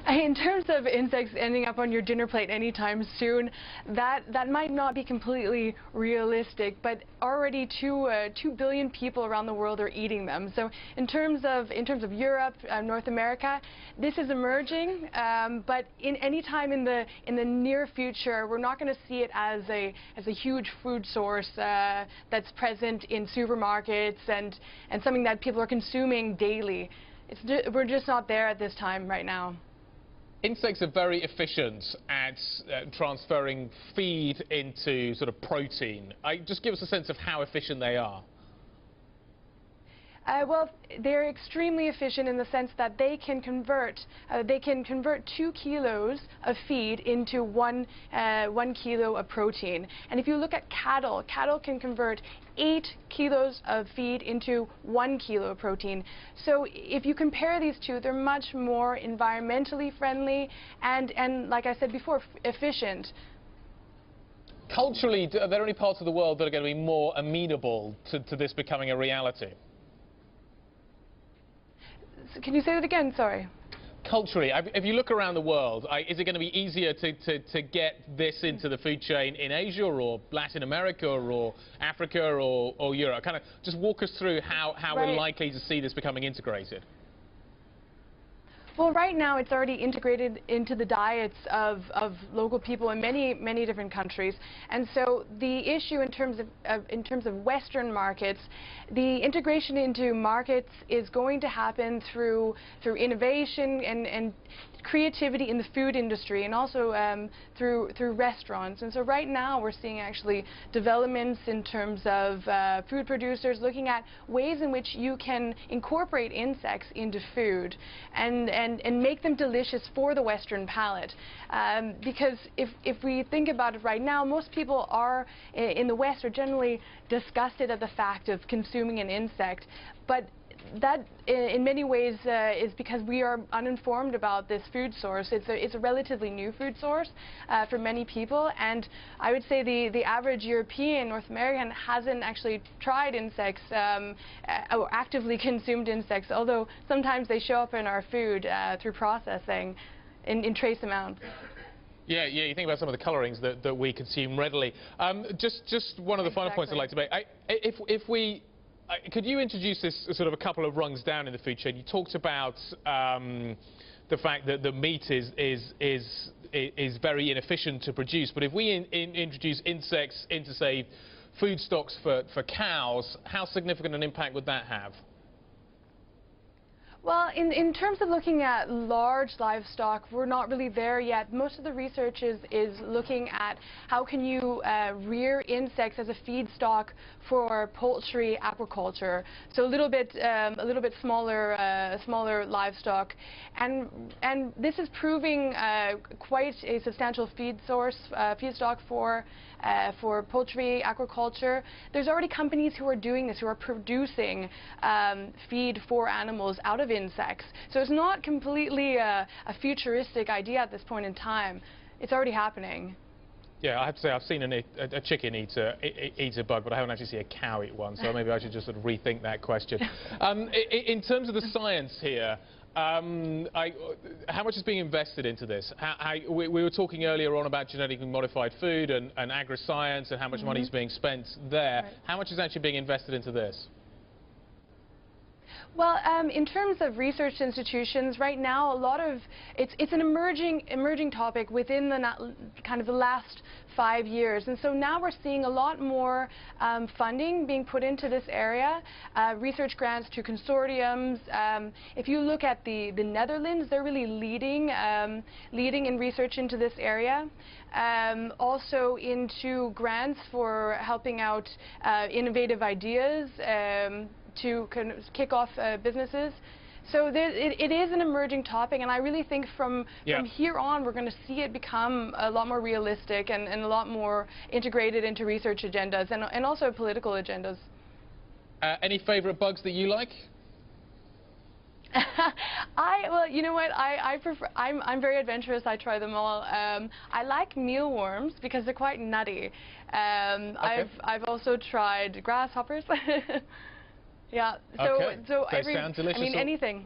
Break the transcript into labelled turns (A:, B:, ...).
A: In terms of insects ending up on your dinner plate anytime soon, that might not be completely realistic, but already 2 billion people around the world are eating them. So in terms of Europe, North America, this is emerging, but in any time in the near future, we're not going to see it as a huge food source that's present in supermarkets and something that people are consuming daily. We're just not there at this time right now.
B: Insects are very efficient at transferring feed into sort of protein. Just give us a sense of how efficient they are.
A: Well, they're extremely efficient in the sense that they can convert 2 kilos of feed into 1 kilo of protein. And if you look at cattle can convert 8 kilos of feed into 1 kilo of protein. So if you compare these two, they're much more environmentally friendly and like I said before, efficient.
B: Culturally, are there any parts of the world that are going to be more amenable to this becoming a reality?
A: Can you say that again? Sorry.
B: Culturally, if you look around the world, is it going to be easier to get this into the food chain in Asia or Latin America or Africa or Europe? Kind of just walk us through how we're likely to see this becoming integrated.
A: Well, right now it's already integrated into the diets of local people in many different countries, and so the issue in terms of Western markets, the integration into markets is going to happen through innovation and creativity in the food industry, and also through restaurants. And so right now we're seeing actually developments in terms of food producers looking at ways in which you can incorporate insects into food and make them delicious for the Western palate. Because if we think about it right now, most people in the West are generally disgusted at the fact of consuming an insect, but that in many ways is because we are uninformed about this food source. It's a relatively new food source for many people, and I would say the average European, North American hasn't actually tried insects or actively consumed insects, although sometimes they show up in our food through processing in trace amounts.
B: Yeah, you think about some of the colorings that we consume readily. Just one of the final points I'd like to make. Could you introduce this sort of a couple of rungs down in the food chain? You talked about the fact that the meat is very inefficient to produce, but if we introduce insects into, say, food stocks for cows, how significant an impact would that have?
A: Well, in terms of looking at large livestock, we're not really there yet. Most of the research is looking at how can you rear insects as a feedstock for poultry aquaculture. So a little bit smaller livestock, and this is proving quite a substantial feedstock for poultry aquaculture. There's already companies who are doing this, who are producing feed for animals out of insects. So it's not completely a futuristic idea at this point in time. It's already happening.
B: Yeah, I have to say I've seen a chicken eat a bug, but I haven't actually seen a cow eat one, so maybe I should just sort of rethink that question. In terms of the science here, how much is being invested into this? We were talking earlier on about genetically modified food and agri-science and how much money is being spent there. Right. How much is actually being invested into this?
A: Well, in terms of research institutions, right now, it's an emerging topic within the kind of the last 5 years, and so now we're seeing a lot more funding being put into this area, research grants to consortiums. If you look at the Netherlands, they're really leading in research into this area. Also into grants for helping out innovative ideas to kind of kick off businesses. So it is an emerging topic, and I really think from here on we're going to see it become a lot more realistic and a lot more integrated into research agendas and also political agendas.
B: Any favorite bugs that you like?
A: Well, you know what? I'm very adventurous. I try them all. I like mealworms because they're quite nutty. Okay. I've also tried grasshoppers. Yeah. So
B: they sound delicious.
A: I mean, anything.